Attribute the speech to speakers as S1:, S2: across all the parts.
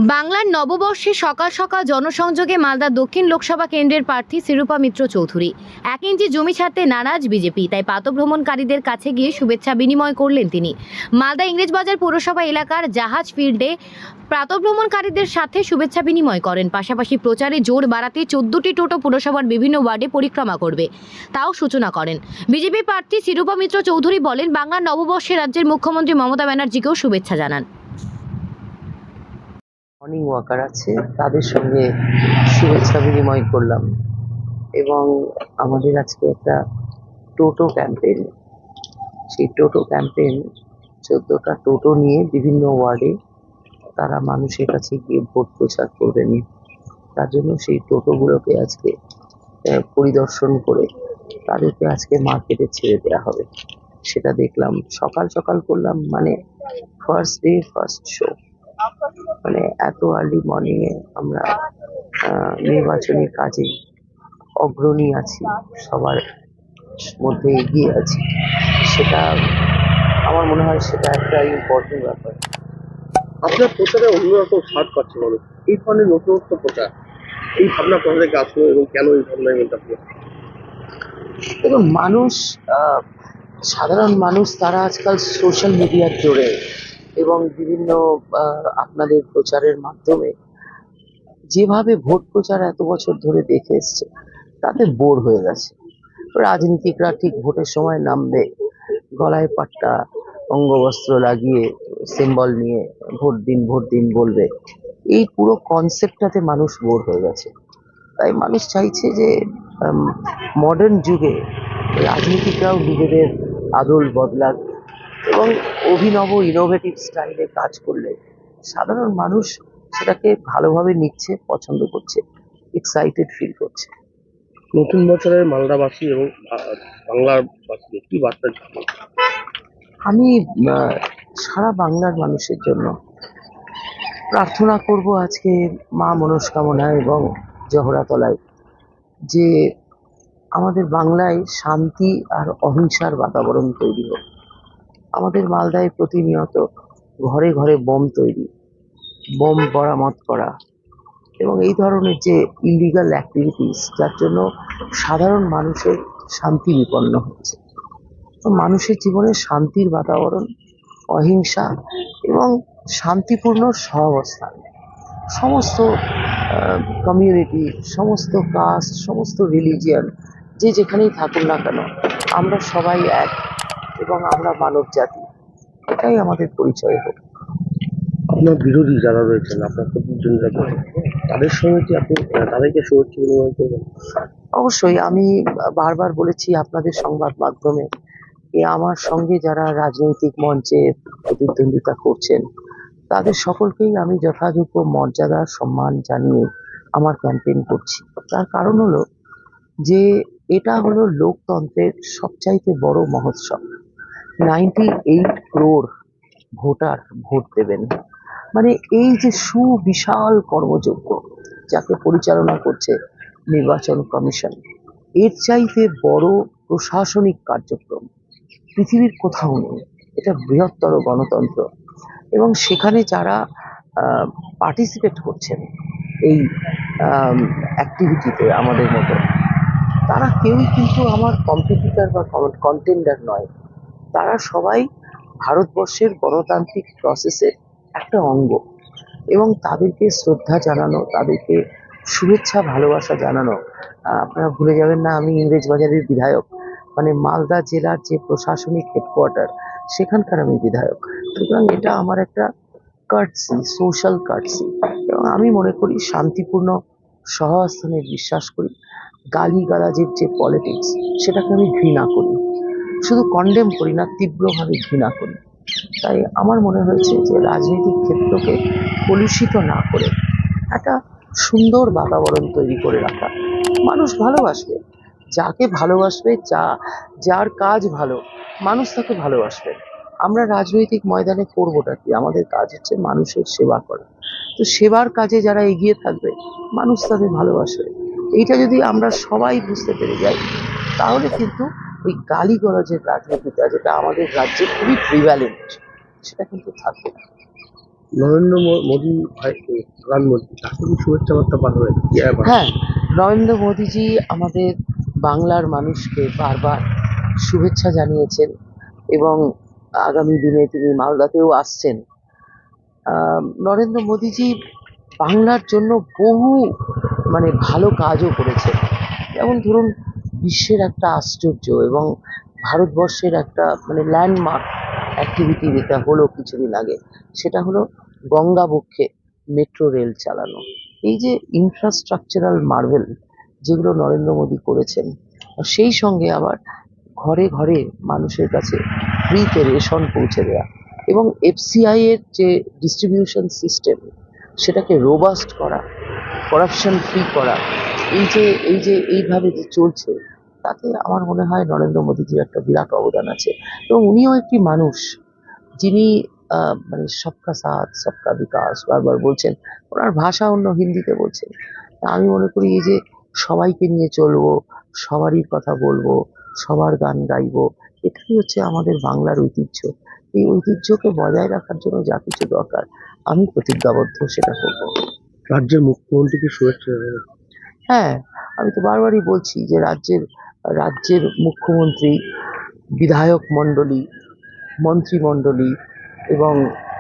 S1: বাংলার নববর্ষে সকাল সকাল জনসংযোগে মালদা দক্ষিণ লোকসভা কেন্দ্রের প্রার্থী শিরূপা মিত্র চৌধুরী 1 ইঞ্চি জমি ছাড়তে নারাজ বিজেপি, তাই প্রাতঃভ্রমণকারীদের কাছে গিয়ে শুভেচ্ছা বিনিময় করলেন তিনি। মালদা ইংরেজবাজার পৌরসভা এলাকার জাহাজ ফিল্ডে প্রাতঃভ্রমণকারীদের সাথে শুভেচ্ছা বিনিময় করেন। পাশাপাশি প্রচারে জোর বাড়াতে 14টি টোটো পুরসভার বিভিন্ন ওয়ার্ডে পরিক্রমা করবে, তাও সূচনা করেন। বিজেপি প্রার্থী শিরূপা মিত্র চৌধুরী বলেন, বাংলার নববর্ষে রাজ্যের মুখ্যমন্ত্রী মমতা ব্যানার্জিকেও শুভেচ্ছা জানান।
S2: মর্নিং ওয়াকার আছে, তাদের সঙ্গে শুভেচ্ছা বিনিময় করলাম এবং আমাদের আজকে একটা টোটো ক্যাম্পেইন, সেই টোটো ক্যাম্পেইন 14টা টোটো নিয়ে বিভিন্ন ওয়ার্ডে তারা মানুষের কাছে গিয়ে ভোট প্রচার করবেন। তার জন্য সেই টোটোগুলোকে আজকে পরিদর্শন করে তাদেরকে আজকে মার্কেটে ছেড়ে দেওয়া হবে। সেটা দেখলাম, সকাল সকাল করলাম, মানে ফার্স্ট ডে ফার্স্ট শো। মানে এত আর্লি মর্নিং এ আমরা নির্বাচনী কাজে অগ্রণী আছি, সবার মধ্যে এগিয়ে আছি, সেটা আমার মনে হয় সেটা একটা ইম্পর্টেন্ট ব্যাপার।
S3: আপনার প্রচারে অন্যরকম স্বাদ পাচ্ছে মানুষ, এই ধরনের নতুনত্ব প্রচার, এই ভাবনা কোথা থেকে আসলো এবং কেন এই ভাবনার মধ্যে আপনি?
S2: এবং মানুষ, সাধারণ মানুষ, তারা আজকাল সোশ্যাল মিডিয়ার জোরে এবং বিভিন্ন আপনাদের প্রচারের মাধ্যমে যেভাবে ভোট প্রচার এত বছর ধরে দেখে এসছে, তাতে বোর হয়ে গেছে। রাজনীতিকরা ঠিক ভোটের সময় নামবে, গলায় পাট্টা অঙ্গবস্ত্র লাগিয়ে সিম্বল নিয়ে ভোট দিন বলবে, এই পুরো কনসেপ্টটাতে মানুষ বোর হয়ে গেছে। তাই মানুষ চাইছে যে মডার্ন যুগে রাজনীতিকরাও নিজেদের আদল বদলাক এবং অভিনব ইনোভেটিভ স্টাইলে কাজ করলে সাধারণ মানুষ সেটাকে ভালোভাবে নিচ্ছে, পছন্দ করছে, এক্সাইটেড ফিল করছে।
S3: নতুন বছরের মালদাবাসী এবং বাংলার বাসী কি বার্তা দিচ্ছেন?
S2: আমি সারা বাংলার মানুষের জন্য প্রার্থনা করব আজকে মা মনস্কামনায় এবং জহরাতলায়, যে আমাদের বাংলায় শান্তি আর অহিংসার বাতাবরণ তৈরি হোক। আমাদের মালদায় প্রতিনিয়ত ঘরে ঘরে বোম তৈরি, বোম বরামত করা এবং এই ধরনের যে ইলিগাল অ্যাক্টিভিটিস, যার জন্য সাধারণ মানুষের শান্তি বিপন্ন হচ্ছে। তো মানুষের জীবনে শান্তির বাতাবরণ, অহিংসা এবং শান্তিপূর্ণ সহাবস্থান, সমস্ত কমিউনিটি, সমস্ত কাস্ট, সমস্ত রিলিজিয়ান, যে যেখানেই থাকুন না কেন, আমরা সবাই এক এবং আমরা মানব জাতি, এটাই আমাদের পরিচয় হোক।
S3: আপনার বিরোধী যারা রয়েছেন, আপনার প্রতিদ্বন্দ্বীরা রয়েছেন, তাদের সঙ্গে কি আপনি তাদেরকে শুভেচ্ছা বিনিময় করবেন?
S2: অবশ্যই, আমি বারবার বলেছি আপনাদের সংবাদ মাধ্যমে, আমার সঙ্গে যারা রাজনৈতিক মঞ্চে প্রতিদ্বন্দ্বিতা করছেন, তাদের সকলকেই আমি যথাযোগ্য মর্যাদা সম্মান জানিয়ে আমার ক্যাম্পেইন করছি। তার কারণ হলো যে এটা হলো লোকতন্ত্রের সবচাইতে বড় মহোৎসব। 98 crore ভোটার ভোট দেবেন, মানে এই যে সুবিশাল কর্মযজ্ঞ যাকে পরিচালনা করছে নির্বাচন কমিশন, এর চাইতে বড় প্রশাসনিক কার্যক্রম পৃথিবীর কোথাও নেই। এটা বৃহত্তর গণতন্ত্র এবং সেখানে যারা পার্টিসিপেট করছেন এই অ্যাক্টিভিটিতে আমাদের মতো, তারা কেউই কিন্তু আমার কম্পিটিটর বা কন্টেন্ডার নয়। তারা সবাই ভারতবর্ষের গণতান্ত্রিক প্রসেসের একটা অঙ্গ এবং তাদেরকে শ্রদ্ধা জানানো, তাদেরকে শুভেচ্ছা ভালোবাসা জানানো। আপনারা ভুলে যাবেন না, আমি ইংরেজবাজারের বিধায়ক, মানে মালদা জেলার যে প্রশাসনিক হেডকোয়ার্টার, সেখানকার আমি বিধায়ক। সুতরাং এটা আমার একটা কার্টসি, সোশ্যাল কার্টসি, এবং আমি মনে করি শান্তিপূর্ণ সহাবস্থানে বিশ্বাস করি। গালিগালাজের যে পলিটিক্স, সেটাকে আমি ঘৃণা করি, শুধু কন্ডেম করি না, তীব্রভাবে ঘৃণা করি। তাই আমার মনে হয়েছে যে রাজনৈতিক ক্ষেত্রকে কলুষিত না করে একটা সুন্দর বাতাবরণ তৈরি করে রাখা। মানুষ ভালোবাসবে, যাকে ভালোবাসবে, যার কাজ ভালো, মানুষ তাকে ভালোবাসবে। আমরা রাজনৈতিক ময়দানে করবোটা কি? আমাদের কাজ হচ্ছে মানুষের সেবা করা। তো সেবার কাজে যারা এগিয়ে থাকবে, মানুষ তাদের ভালোবাসবে। এইটা যদি আমরা সবাই বুঝতে পেরে যাই, তাহলে কিন্তু ওই গালিগলজের রাজনীতিটা, যেটা আমাদের রাজ্যে খুবই প্রিভ্যালেন্ট, সেটা কিন্তু থাকবে না।
S3: নরেন্দ্র মোদী ভাই প্রধানমন্ত্রী, তাকে কি শুভেচ্ছা বার্তা পাঠাবেন?
S2: হ্যাঁ, নরেন্দ্র মোদীজি আমাদের বাংলার মানুষকে বারবার শুভেচ্ছা জানিয়েছেন এবং আগামী দিনে তিনি মালদাতেও আসছেন। নরেন্দ্র মোদীজি বাংলার জন্য বহু ভালো কাজও করেছেন। যেমন ধরুন, বিশ্বের একটা আশ্চর্য এবং ভারতবর্ষের একটা ল্যান্ডমার্ক অ্যাক্টিভিটি যেটা হলো কিছুদিন আগে, সেটা হলো গঙ্গা বক্ষে মেট্রো রেল চালানো। এই যে ইনফ্রাস্ট্রাকচারাল মার্ভেল যেগুলো নরেন্দ্র মোদী করেছেন, সেই সঙ্গে আবার ঘরে ঘরে মানুষের কাছে ফ্রিতে রেশন পৌঁছে দেওয়া এবং এফসিআই এর যে ডিস্ট্রিবিউশন সিস্টেম, সেটাকে রোবাস্ট করা, করাপশন ফ্রি করা, এই যে এইভাবে যে চলছে, তাতে আমার মনে হয় নরেন্দ্র মোদীজির একটা বিরাট অবদান আছে। এবং উনিও একটি মানুষ যিনি সবকা সাথ সবকা বিকাশ বারবার বলছেন। ওনার ভাষা অন্য, হিন্দিতে বলছেন। তা আমি মনে করি এই যে সবাইকে নিয়ে চলবো, সবারই কথা বলবো, সবার গান গাইবো, এটাই হচ্ছে আমাদের বাংলার ঐতিহ্য। এই ঐতিহ্যকে বজায় রাখার জন্য যা কিছু দরকার, আমি প্রতিজ্ঞাবদ্ধ সেটা করবো।
S3: রাজ্যের মুখ্যমন্ত্রীকে শুভেচ্ছা জানাবেন?
S2: হ্যাঁ, আমি তো বারবারই বলছি যে রাজ্যের মুখ্যমন্ত্রী, বিধায়ক মণ্ডলী, মন্ত্রিমণ্ডলী এবং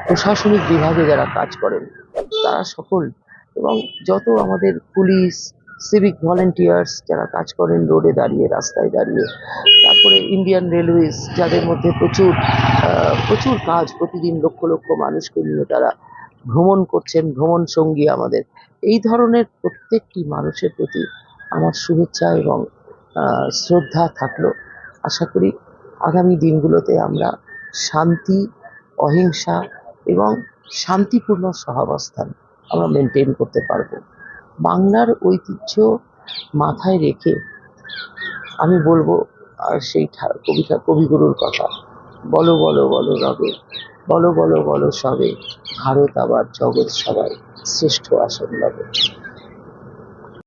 S2: প্রশাসনিক বিভাগে যারা কাজ করেন তারা সকল, এবং যত আমাদের পুলিশ, সিভিক ভলেন্টিয়ার্স যারা কাজ করেন রোডে দাঁড়িয়ে, রাস্তায় দাঁড়িয়ে, তারপরে ইন্ডিয়ান রেলওয়েজ যাদের মধ্যে প্রচুর কাজ, প্রতিদিন লক্ষ লক্ষ মানুষকে নিয়ে তারা ভ্রমণ করছেন, ভ্রমণ সঙ্গী আমাদের, এই ধরনের প্রত্যেকটি মানুষের প্রতি আমার শুভেচ্ছা এবং শ্রদ্ধা থাকলো। আশা করি আগামী দিনগুলোতে আমরা শান্তি, অহিংসা এবং শান্তিপূর্ণ সহাবস্থান আমরা মেনটেন করতে পারবো। বাংলার ঐতিহ্য মাথায় রেখে আমি বলবো, সেই কবিগুরুর কথা, বলো বলো বলো রবে, বলো বলো বলো সবে, ভারত আবার জগৎ সবাই শ্রেষ্ঠ আসন লবে।